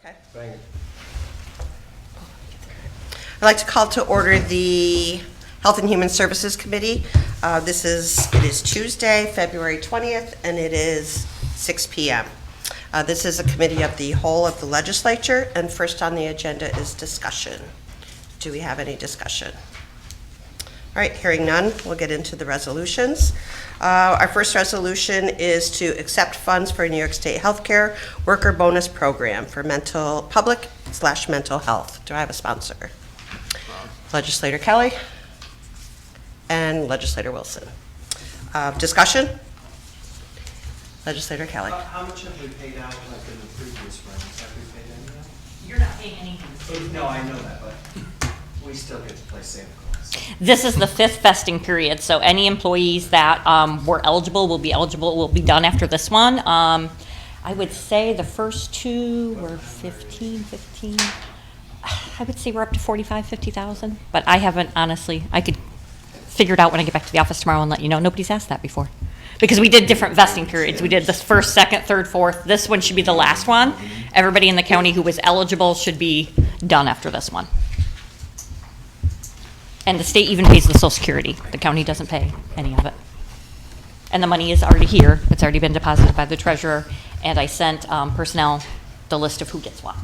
Okay. Bang it. I'd like to call to order the Health and Human Services Committee. It is Tuesday, February 20th, and it is 6 p.m. This is a committee of the whole of the legislature, and first on the agenda is discussion. Do we have any discussion? All right, hearing none, we'll get into the resolutions. Our first resolution is to accept funds for New York State Healthcare Worker Bonus Program for public/mental health. Do I have a sponsor? Legislator Kelly and Legislator Wilson. Discussion? Legislator Kelly. How much have we paid out like in the previous rounds? Have we paid any of that? You're not paying anything. No, I know that, but we still get to play Santa Claus. This is the 5th vesting period, so any employees that were eligible will be done after this one. I would say the first two were 15. I would say we're up to 45, 50,000, but I haven't, honestly. I could figure it out when I get back to the office tomorrow and let you know. Nobody's asked that before. Because we did different vesting periods. We did this first, second, third, fourth. This one should be the last one. Everybody in the county who was eligible should be done after this one. And the state even pays the Social Security. The county doesn't pay any of it. And the money is already here. It's already been deposited by the treasurer. And I sent personnel the list of who gets what.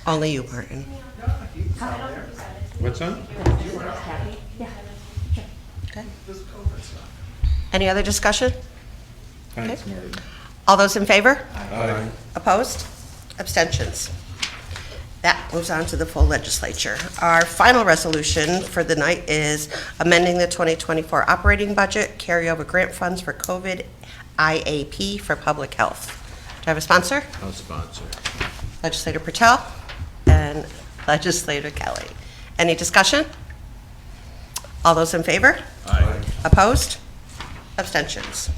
Only you, Martin. What's that? Okay. Any other discussion? Thanks, Marty. All those in favor? Aye. Opposed? Abstentions? That moves on to the full legislature. Our final resolution for the night is amending the 2024 operating budget, carryover grant funds for COVID IAP for public health. Do I have a sponsor? I'll sponsor. Legislator Patel and Legislator Kelly. Any discussion? All those in favor? Aye. Opposed? Abstentions?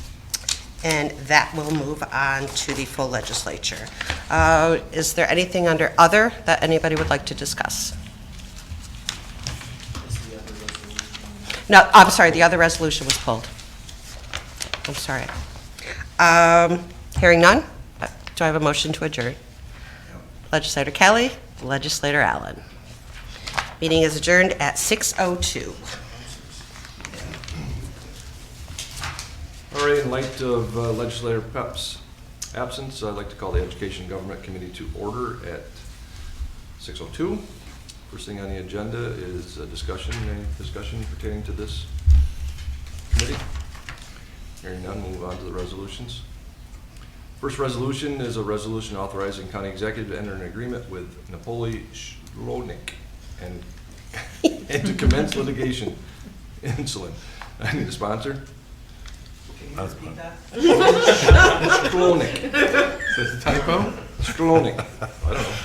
And that will move on to the full legislature. Is there anything under other that anybody would like to discuss? Is the other resolution? No, I'm sorry, the other resolution was pulled. I'm sorry. Hearing none, do I have a motion to adjourn? Legislator Kelly, Legislator Allen. Meeting is adjourned at 6:02. All right, in light of Legislator Pep's absence, I'd like to call the Education and Government Committee to order at 6:02. First thing on the agenda is a discussion, any discussion pertaining to this committee? Hearing none, we'll move on to the resolutions. First resolution is a resolution authorizing county executive to enter an agreement with Napoli Shlonik and to commence litigation. Insulin. I need a sponsor. Can you repeat that? Shlonik. Is that a typo? Shlonik. I don't know.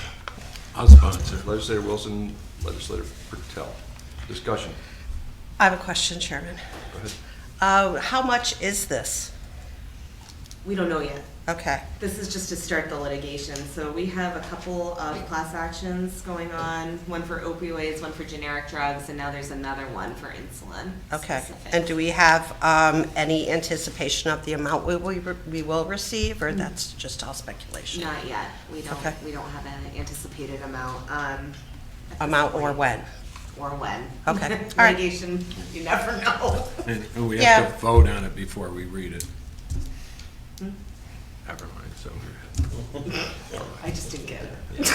I'll sponsor. Legislator Wilson, Legislator Patel. Discussion. I have a question, Chairman. Go ahead. How much is this? We don't know yet. Okay, This is just to start the litigation. So we have a couple of class actions going on, one for opioids, one for generic drugs, and now there's another one for insulin. okay. specific. And do we have any anticipation of the amount we will receive, or that's just all speculation? Not yet. We Okay. don't have an anticipated amount. At this Amount or point. when? Or when. Okay. All right. Litigation, you never know. And we Yeah. have to vote on it before we read it. Never mind, so. I just didn't get it.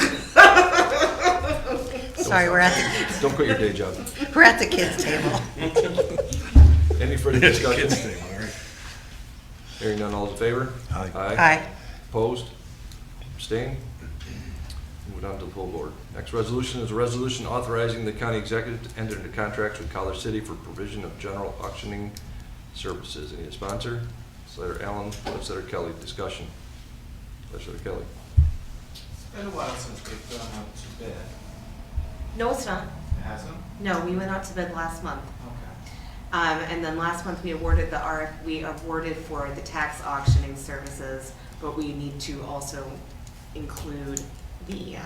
Sorry, we're at Don't quit your day job. the kids' table. Any further discussion? Kids thing, all right. Hearing none, all in favor? Aye. Aye. Opposed? Abstained? Move on to the full board. Next resolution is a resolution authorizing the county executive to enter into contracts with Collar City for provision of general auctioning services. Any sponsor? Legislator Allen, Legislator Kelly. Discussion. Legislator Kelly. It's been a while since we've gone out to bid. No, it's not. It hasn't? No, we went out to bid last month. Okay. And then last month, we awarded for the tax auctioning services, but we need to also include the,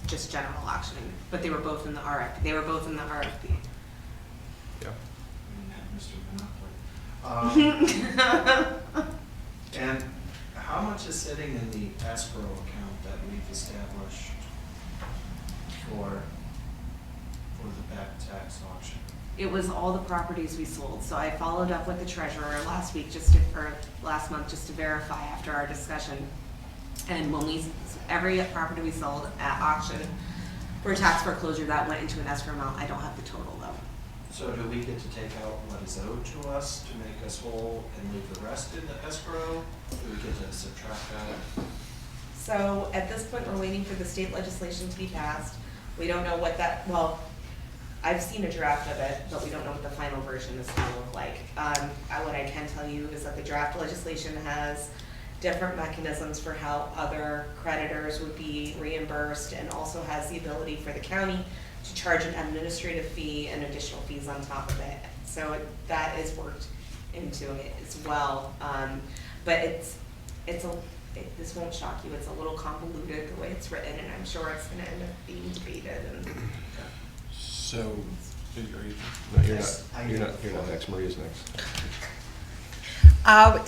just general auctioning. But they were both in the RFP. Yeah. We didn't have Mr. Monopoly. And how How much is sitting in the escrow account that we've established for the back tax auction? It was all the properties we sold, so I followed up with the treasurer last week, or last month, just to verify after our discussion. And when every property we sold at auction for tax foreclosure, that went into an escrow amount. I don't have the total though. So do we get to take out what is owed to us to make us whole and leave the rest in the escrow? Do we get to subtract that? So at this point, we're waiting for the state legislation to be passed. We don't know what that, well, I've seen a draft of it, but we don't know what the final version is gonna look like. What I can tell you is that the draft legislation has different mechanisms for how other creditors would be reimbursed, and also has the ability for the county to charge an administrative fee and additional fees on top of it. So that is worked into it as well. But this won't shock you, it's a little convoluted the way it's written, and I'm sure it's gonna end up being debated and. So, are you? No, Yes, you're not next. Maria's next.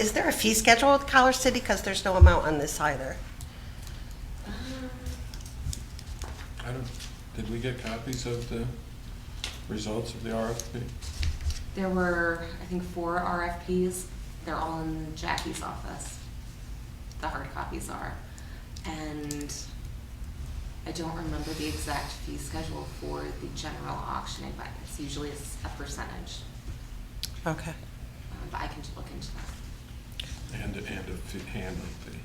Is there a fee schedule with Collar City? Because there's no amount on this either. Did we get copies of the results of the RFP? There were, I think, 4 RFPs. They're all in Jackie's office. The hard copies are. And I don't remember the exact fee schedule for the general auctioning, but it's usually a percentage. Okay. But I can look into that. And a handling fee.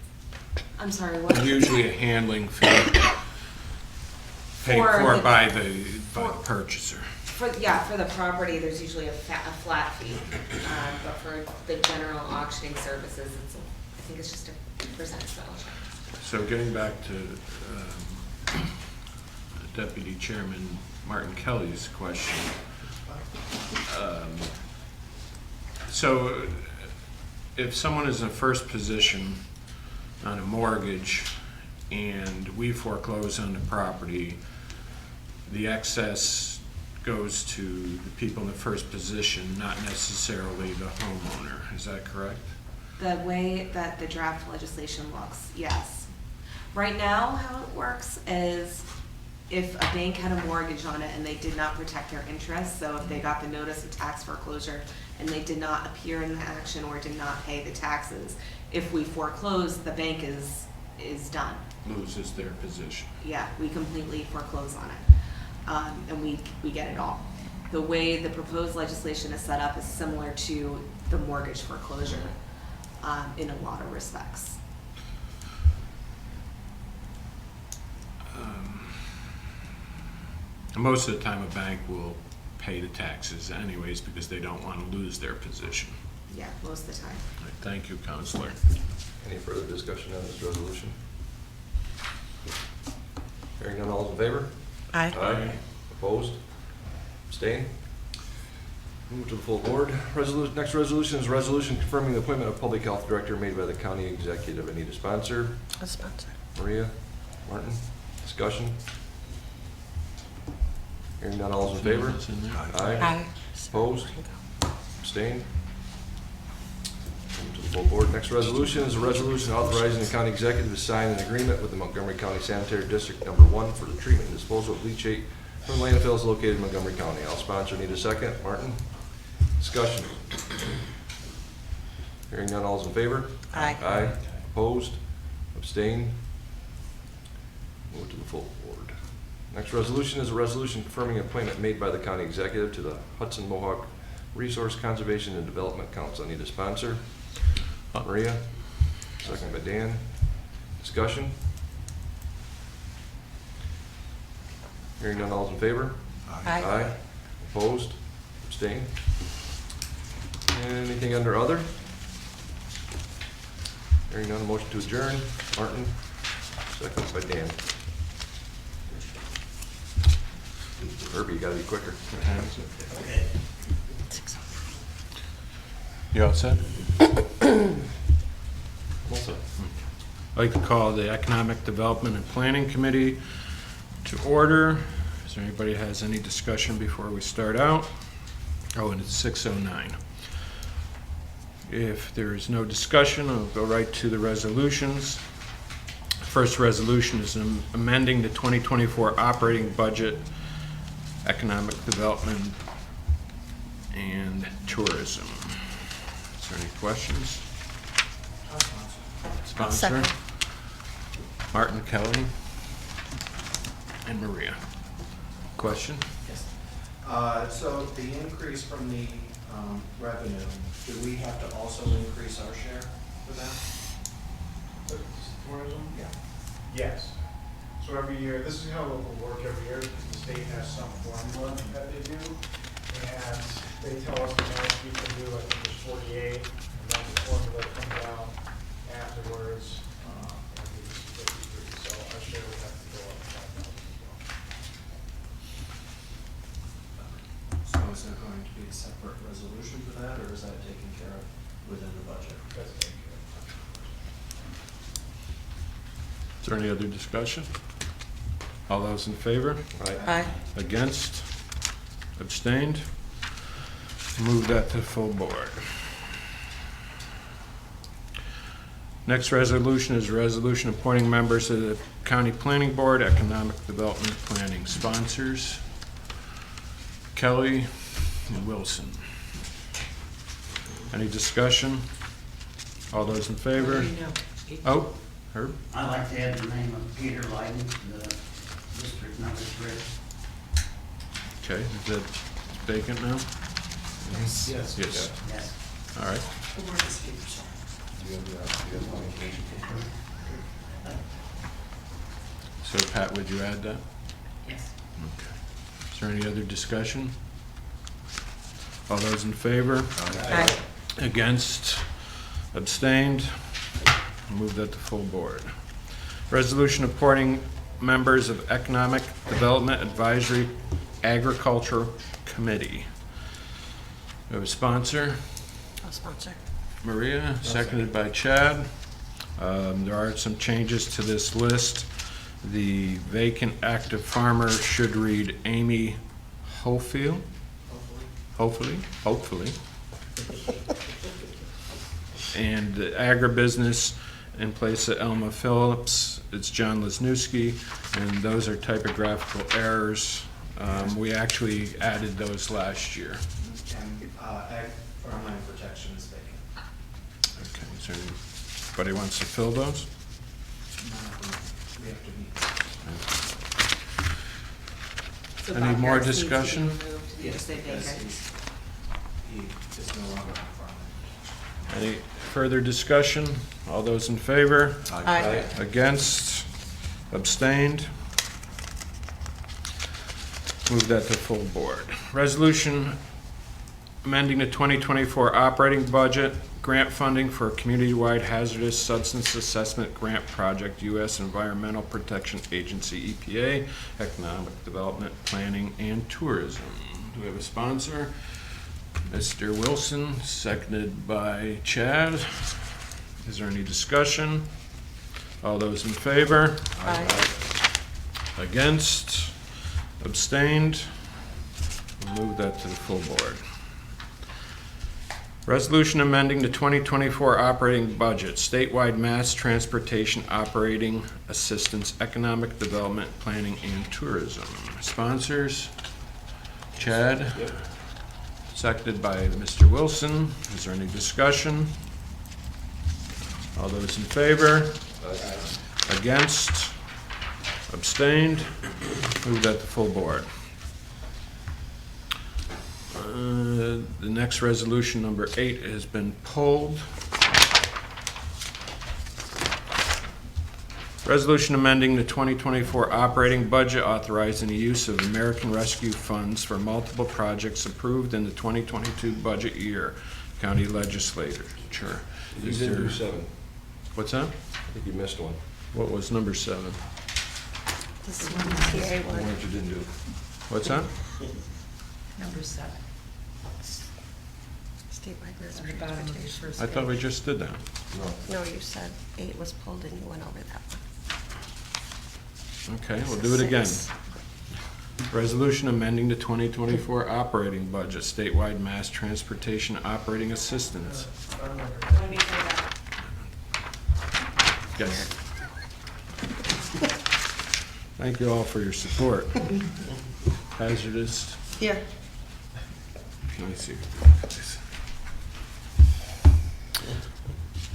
I'm sorry, what? Usually a handling fee paid for by the purchaser. For the property, there's usually a flat fee. But for the general auctioning services, I think it's just a percentage that'll charge. So getting back to Deputy Chairman Martin Kelly's question. So if someone is in first position on a mortgage and we foreclose on the property, the excess goes to the people in the first position, not necessarily the homeowner. Is that correct? The way that the draft legislation looks, yes. Right now, how it works is if a bank had a mortgage on it and they did not protect their interests, so if they got the notice of tax foreclosure and they did not appear in the action or did not pay the taxes, if we foreclose, the bank is done. Loses their position. Yeah, we completely foreclose on it. And we get it all. The way the proposed legislation is set up is similar to the mortgage foreclosure in a lot of respects. Most of the time, a bank will pay the taxes anyways because they don't want to lose their position. Yeah, most of the time. All right, thank you, Counselor. Any further discussion on this resolution? Hearing none, all in favor? Aye. Aye. Opposed? Abstained? Move to the full board. Next resolution is resolution confirming the appointment of public health director made by the county executive. I need a sponsor. A sponsor. Maria, Martin, discussion? Hearing none, all in favor? It's in there. Aye. Opposed? Abstained? Move to the full board. Next resolution is a resolution authorizing the county executive to sign an agreement with the Montgomery County Sanitary District Number 1 for the treatment and disposal of leachate from landfills located in Montgomery County. I'll sponsor. Need a second. Martin? Discussion? Hearing none, all's in favor? Aye. Aye. Opposed? Abstained? Move to the full board. Next resolution is a resolution confirming appointment made by the county executive to the Hudson Mohawk Resource Conservation and Development Council. I need a sponsor. Maria, second by Dan. Discussion? Hearing none, all's in favor? Aye. Opposed? Abstained? Anything under other? Hearing none, motion to adjourn. Martin, second by Dan. Herbie, you gotta be quicker. Okay. You all set? Also, I'd like to call the Economic Development and Planning Committee to order. Is there anybody has any discussion before we start out? Oh, and it's 6:09. If there is no discussion, I'll go right to the resolutions. First resolution is amending the 2024 operating budget, economic development, and tourism. Is there any questions? Sponsor? Second. Martin, Kelly, and Maria. Question? Yes. So the increase from the revenue, do we have to also increase our share for that? Tourism? Yeah. Yes. So every year, this is how it will work every year, because the state has some formula that they do. And they tell us the most we can do, I think it's 48, and then the formula comes out afterwards, and it's 53. So our share would have to go up 5,000 as well. So is there going to be a separate resolution for that, or is that taken care of within the budget? That's taken care of. Is there any other discussion? All those in favor? Aye. Against? Abstained? Move that to full board. Next resolution is a resolution appointing members of the County Planning Board, Economic Development Planning. Sponsors, Kelly and Wilson. Any discussion? All those in favor? Oh, Herb? I'd like to add the name of Peter Lyden, the district number 3. Okay, is that vacant now? Yes. Yes. Yes. All right. So Pat, would you add that? Yes. Okay. Is there any other discussion? All those in favor? Aye. Against? Abstained? Move that to full board. Resolution appointing members of Economic Development Advisory Agriculture Committee. We have a sponsor, I'll sponsor. Maria, seconded by Chad. There are some changes to this list. The vacant active farmer should read Amy Hofield. Hopefully. And the agribusiness in place of Elma Phillips, it's John Lesniewski, and those are typographical errors. We actually added those last year. And farmland protection is vacant. Okay, so anybody wants to fill those? We have to meet. So Any Bob more Harris needs to be discussion? removed. Did you Yes, say because vacant? he is no longer on farmland. Any further discussion? All those in favor? Aye. Against? Abstained? Move that to full board. Resolution amending the 2024 operating budget, grant funding for community-wide hazardous substance assessment grant project, U.S. Environmental Protection Agency, EPA, Economic Development, Planning, and Tourism. Do we have a sponsor? Mr. Wilson, seconded by Chad. Is there any discussion? All those in favor? Aye. Against? Abstained? We'll move that to the full board. Resolution amending the 2024 operating budget, statewide mass transportation operating assistance, economic development, planning, and tourism. Sponsors? Chad? Yep. Seconded by Mr. Wilson. Is there any discussion? All those in favor? Against? Abstained? Move that to full board. The next resolution, number 8, has been pulled. Resolution amending the 2024 operating budget authorizing the use of American Rescue funds for multiple projects approved in the 2022 budget year. County Legislature. You Is didn't there- do 7. What's that? I think you missed one. What was number 7? This is one, TA The one one. that you didn't do. What's that? Number 7. Statewide mass On the bottom of the transportation. first I thought we page. just did that. No. No, you said 8 was pulled and you went over that one. Okay, we'll do it again. Six. Resolution amending the 2024 operating budget, statewide mass transportation operating assistance. Let me say that. Yes. Thank you all for your support. Hazardous. Here. Let me see.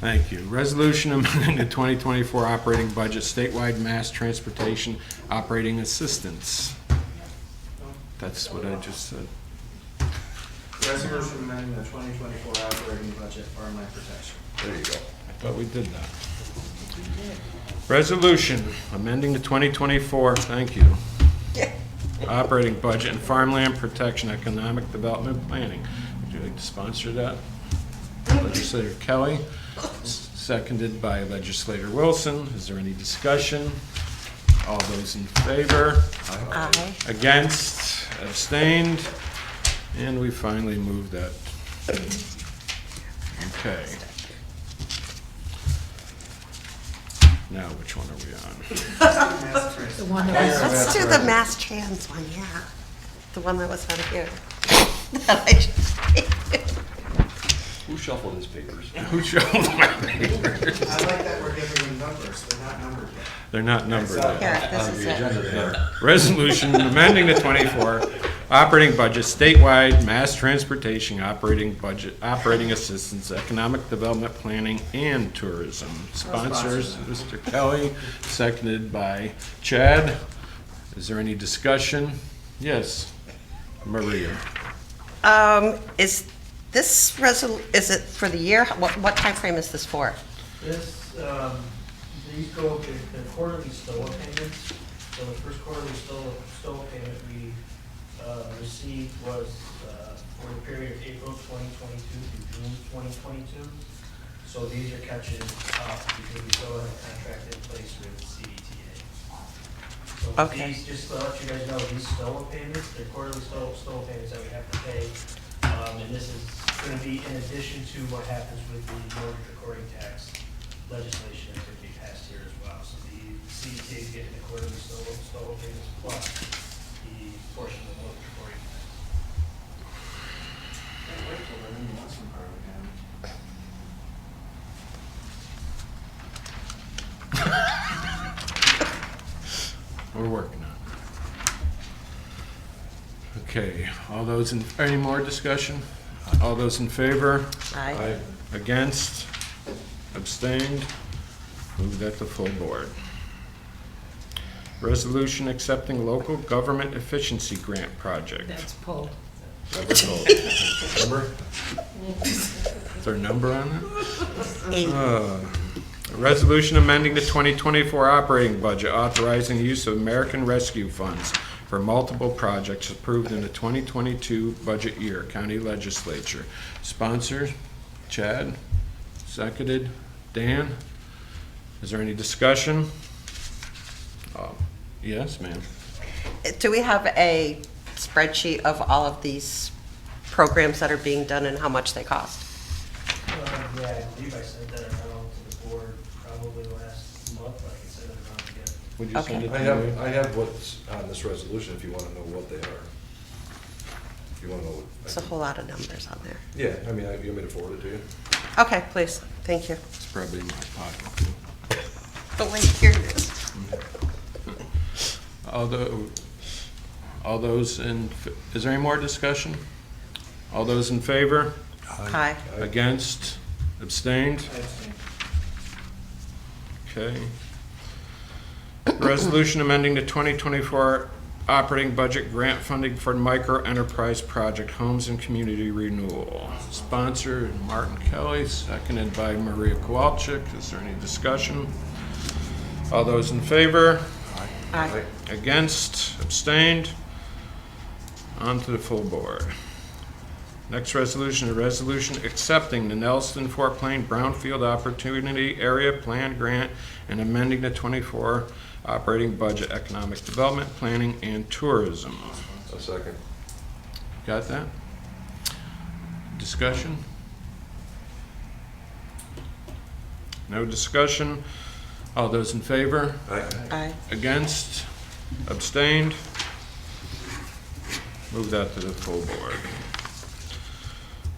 Thank you. Resolution amending the 2024 operating budget, statewide mass transportation operating assistance. That's what I just said. Resolution amending the 2024 operating budget, farmland protection. There you go. I thought we did that. Resolution amending the 2024, thank you, operating budget and farmland protection economic development planning. Would you like to sponsor that? Legislator Kelly, seconded by Legislator Wilson. Is there any discussion? All those in favor? Aye. Against? Abstained? And we finally moved that. Okay. Now, which one are we on? The one that was, Let's do the mass trans one, yeah. The one that was on here. That I just Who shuffled his papers? Who showed my papers? I like that we're giving them numbers, they're not numbered yet. They're not numbered yet. Here, this is it. Resolution amending the 24 operating budget, statewide mass transportation operating budget, operating assistance, economic development planning, and tourism. Sponsors, Mr. Kelly, seconded by Chad. Is there any discussion? Yes, Maria. Is this is it for the year? What time frame is this for? This, these go, they're quarterly STOA payments. So the first quarterly STOA payment we received was for the period of April 2022 through June 2022. So these are catching up because we still have a contract in place with CDTA. So Okay. these, just to let you guys know, these STOA payments, they're quarterly STOA payments that we have to pay. And this is going to be in addition to what happens with the mortgage recording tax legislation that's going to be passed here as well. So the CDTA is getting the quarterly STOA payments plus the portion of the mortgage recording tax. Can't wait till they're in the lesson part again. We're working on it. Okay, all those in, any more discussion? All those in favor? Aye. Against? Abstained? Move that to full board. Resolution accepting local government efficiency grant project. that's pulled. Remember? Is there a number on it? 8. Resolution amending the 2024 operating budget, authorizing the use of American Rescue Funds for multiple projects approved in the 2022 budget year. County Legislature. Sponsor, Chad. Seconded, Dan. Is there any discussion? Yes, ma'am. Do we have a spreadsheet of all of these programs that are being done and how much they cost? Yeah, I believe I sent that around to the board probably last month. I can send it around again. Would you send it I to me? have what's on this resolution if you want to know what they are. If you want to know what. There's a whole lot of numbers on there. Yeah, I mean, you want me to forward it to you? Okay, please. Thank you. It's probably in my pocket too. Oh, wait, here it is. All those in, is there any more discussion? All those in favor? Aye. Against? Abstained? I abstain. Okay. Resolution amending the 2024 operating budget grant funding for micro enterprise project homes and community renewal. Sponsor Martin Kelly, seconded by Maria Kowalczyk. Is there any discussion? All those in favor? Aye. Against? Abstained? On to the full board. Next resolution, a resolution accepting the Nelson Fort Plain Brownfield Opportunity Area Plan Grant and amending the 24 operating budget, economic development, planning, and tourism. A second. Got that? Discussion? No discussion? All those in favor? Aye. Aye. Against? Abstained? Move that to the full board.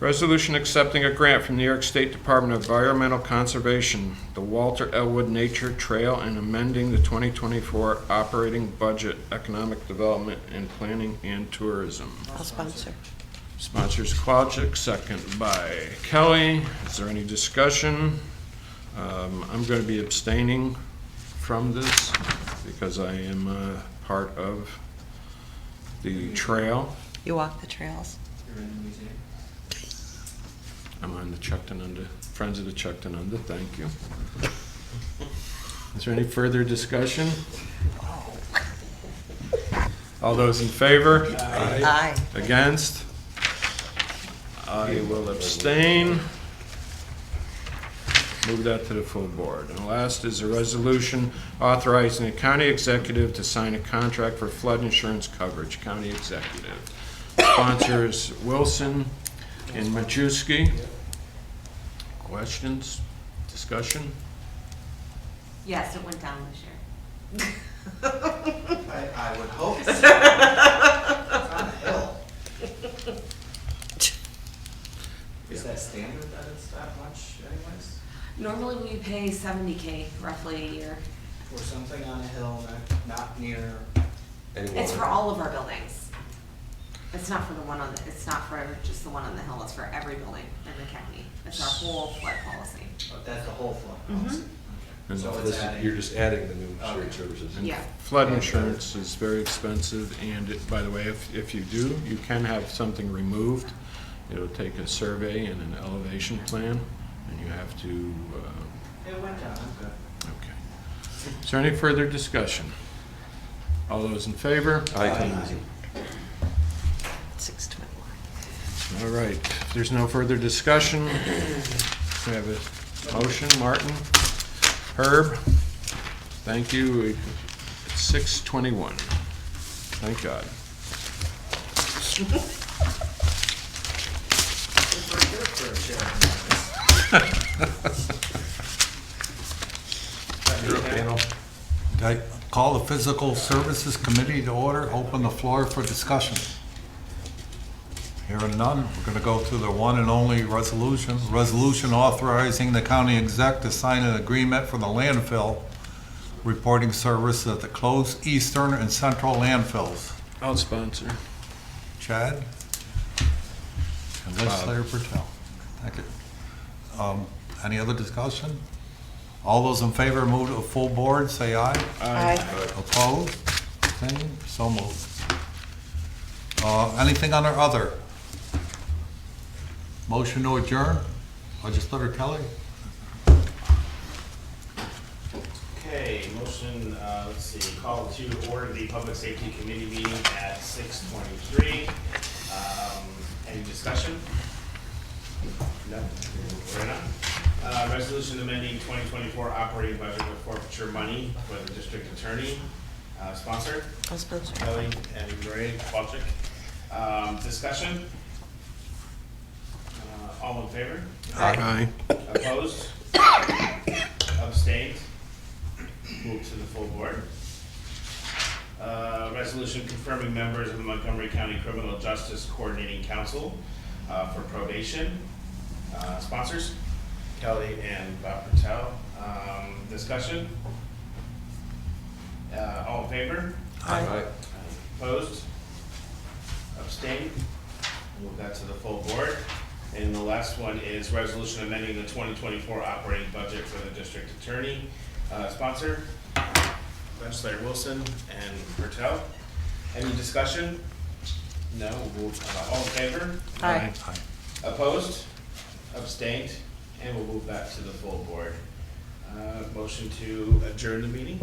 Resolution accepting a grant from New York State Department of Environmental Conservation, the Walter Elwood Nature Trail, and amending the 2024 operating budget, economic development and planning and tourism. I'll sponsor. Sponsors Qualchik, second by Kelly. Is there any discussion? I'm going to be abstaining from this because I am part of the trail. You walk the trails. You're in the museum. I'm on the Chucktanunda, Friends of the Chucktanunda, thank you. Is there any further discussion? All those in favor? Aye. Against? I will abstain. Move that to the full board. And last is a resolution authorizing the county executive to sign a contract for flood insurance coverage. County executive. Sponsors Wilson and Majewski. Questions? Discussion? Yes, it went down this year. I would hope so. It's on a hill. Is that standard that it's that much anyways? Normally we pay $70K roughly a year. For something on a hill, not near, It's for all of our buildings. It's not for it's not for just the one on the hill, it's for every building in the county. It's our whole flood policy. that's the whole flood Mhm. policy. And So This it's is- adding. You're just adding the new Okay. shared services. Yeah. Flood insurance is very expensive, and by the way, if you do, you can have something removed. It'll take a survey and an elevation plan, and you have to, It went down, I'm good. okay. Is there any further discussion? All those in favor? Aye. 6:21. All right, if there's no further discussion, we have a motion, Martin, Herb, thank you, it's 6:21, thank God. You're up, Daniel. I call the Physical Services Committee to order, open the floor for discussion. Hearing none, we're going to go to the one and only resolution. Resolution authorizing the county exec to sign an agreement for the landfill reporting service at the closed eastern and central landfills. I'll sponsor. Chad? And Legislator Patel. Thank you. Any other discussion? All those in favor, move to a full board, say aye. Aye. Opposed? Abstained? So moved. Anything under other? Motion to adjourn? Legislator Kelly? Okay, motion, let's see, call to order the Public Safety Committee meeting at 6:23. Any discussion? No? We're not. Resolution amending 2024 operating budget with forfeiture money for the district attorney. Sponsor, I'll sponsor. Kelly and Marie Qualchik. Discussion? All in favor? Aye. Opposed? Abstained? Move to the full board. Resolution confirming members of the Montgomery County Criminal Justice Coordinating Council for probation. Sponsors, Kelly and Bob Patel. Discussion? All in favor? Aye. Opposed? Abstained? Move that to the full board. And the last one is resolution amending the 2024 operating budget for the district attorney. Sponsor, Legislator Wilson and Bertel. Any discussion? No, all in favor? Aye. Opposed? Abstained? And we'll move back to the full board. Motion to adjourn the meeting.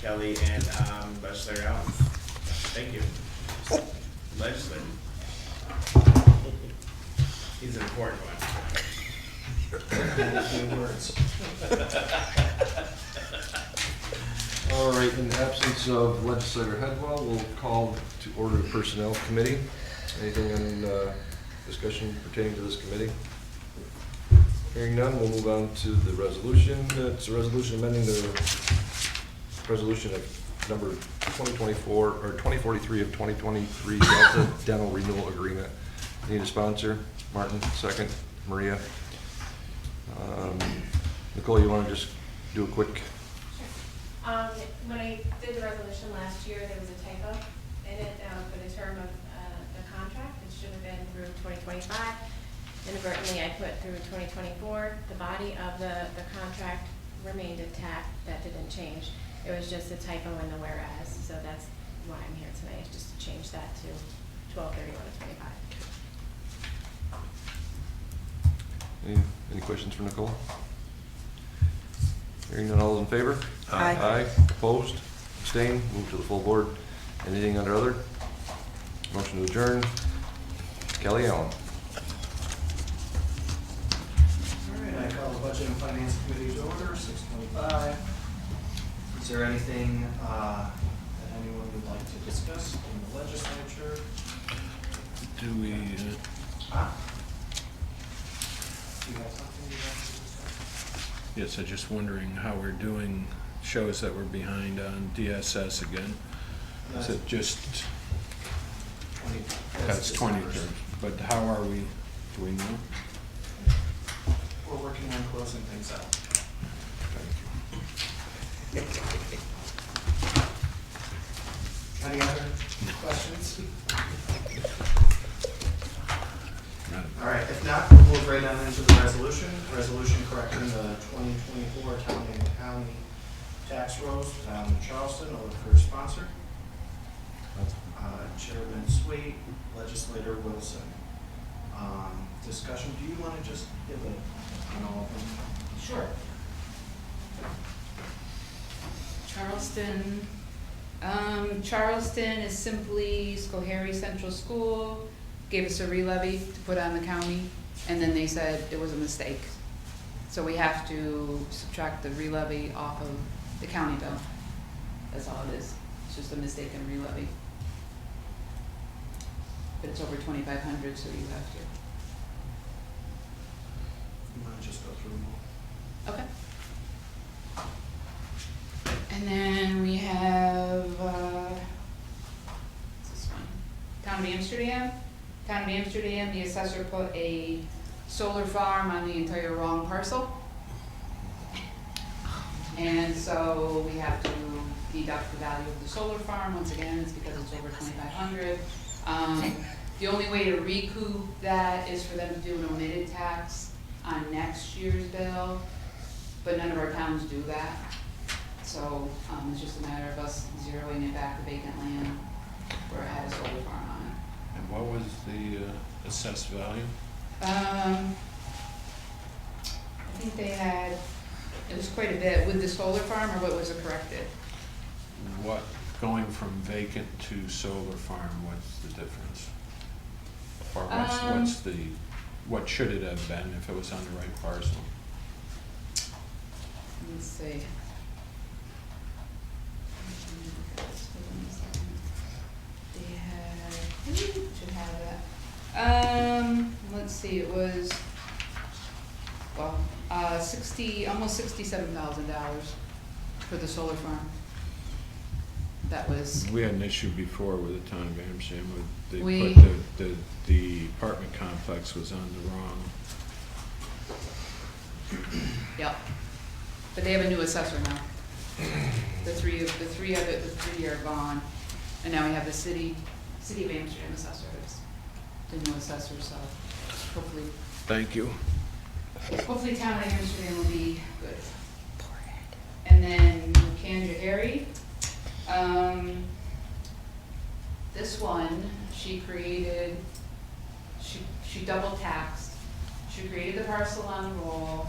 Kelly and Legislator Allen. Thank you. Legislator. He's an important one. Few words. All right, in the absence of Legislator Headwell, we'll call to order the Personnel Committee. Anything in discussion pertaining to this committee? Hearing none, we'll move on to the resolution. It's a resolution amending the resolution of number 2024, or 2043 of 2023 Delta Dental Renewal Agreement. Need a sponsor? Martin, second. Maria. Nicole, you want to just do a quick? When I did the resolution last year, there was a typo in it for the term of the contract. It should have been through 2025. Inadvertently, I put through 2024. The body of the contract remained intact. That didn't change. It was just a typo in the whereas. So that's why I'm here tonight, is just to change that to 12/31/25. Any questions for Nicole? Hearing none, all those in favor? Aye. Aye. Opposed? Abstained? Move to the full board. Anything under other? Motion to adjourn. Kelly Allen. All right, I call the Budget and Finance Committee to order, 6:25. Is there anything that anyone would like to discuss in the legislature? Do we, Huh? Do you have something you'd like to discuss? yes, I'm just wondering how we're doing, shows that we're behind on DSS again. Is it just, 20. that's 23rd, but how are we, do we know? We're working on closing things out. Any other questions? All right, if not, we'll move right on into the resolution. Resolution correcting the 2024 town and county tax rolls, town in Charleston. I'll look for a sponsor. Chairman Sweet, Legislator Wilson. Discussion, do you want to just give an all of them? Sure. Charleston, Charleston is simply Schoharie Central School, gave us a re-levy to put on the county, and then they said it was a mistake. So we have to subtract the re-levy off of the county bill. That's all it is. It's just a mistaken re-levy. But it's over 2,500, so you have to. You want to just go through them all? Okay. And then we have, what's this one? Town of Amsterdam. Town of Amsterdam, the assessor put a solar farm on the entire wrong parcel. And so we have to deduct the value of the solar farm. Once again, it's because it's over 2,500. The only way to recoup that is for them to do an omitted tax on next year's bill, but none of our towns do that. So it's just a matter of us zeroing it back to vacant land where it had a solar farm on it. And what was the assessed value? I think they had, it was quite a bit with the solar farm, or what was it corrected? What, going from vacant to solar farm, what's the difference? Or what's the, what should it have been if it was on the right parcel? Let's see. They had, should have that. Let's see, it was, well, almost $67,000 for the solar farm. That was, We had an issue before with the town of Amsterdam, they We- put the apartment complex was on the wrong. yep. But they have a new assessor now. The three are gone, and now we have the city of Amsterdam assessor, it's the new assessor, so hopefully Thank you. town of Amsterdam will be good. And then Montgomery, this one, she created, she double taxed. She created the parcel on the roll.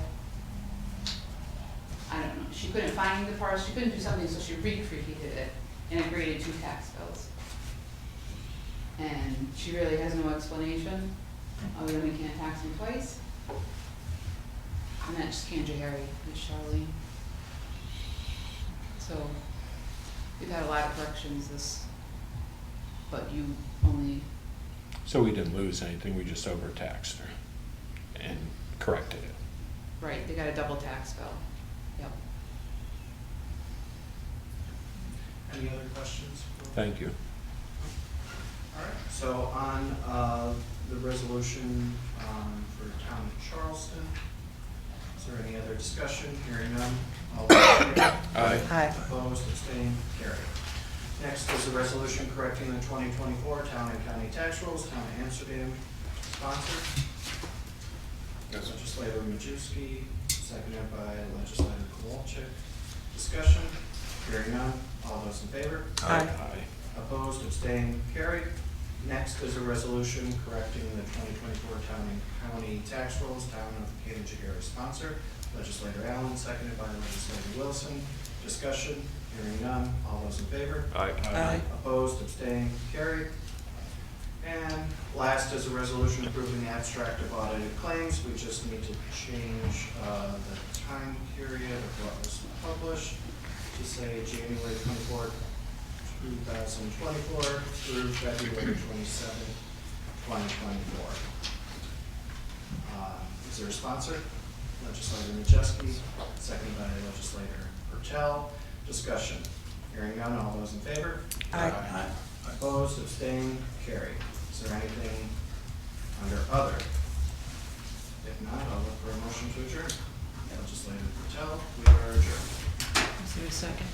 I don't know, she couldn't find the parcel, she couldn't do something, so she recreated it, and it created two tax bills. And she really has no explanation, other than we can't tax them twice. And that's Canjahari, with Charlene. So, we've had a lot of corrections but you only, So we didn't lose anything, we just overtaxed her and corrected it. right, they got a double tax bill, yep. Any other questions? Thank you. All right, so on the resolution for Town of Charleston, is there any other discussion? Hearing none, all those in favor? Aye. Opposed, abstained, carried. Next is a resolution correcting the 2024 town and county tax rolls, Town of Amsterdam, sponsored. Legislator Majewski, seconded by Legislator Kowalczyk. Discussion, hearing none, all those in favor? Aye. Opposed, abstained, carried. Next is a resolution correcting the 2024 town and county tax rolls, Town of Canandaigua, sponsor. Legislator Allen, seconded by Legislator Wilson. Discussion, hearing none, all those in favor? Aye. Opposed, abstained, carried. And last is a resolution approving the abstract of audited claims. We just need to change the time period of what was published to say January 24th, 2024 through February 27th, 2024. Is there a sponsor? Legislator Majewski, seconded by Legislator Pertel. Discussion. Hearing none, all those in favor? Aye. Opposed, abstained, carried. Is there anything under other? If not, I'll look for a motion to adjourn. Legislator Pertel, we are adjourned. Is there a second?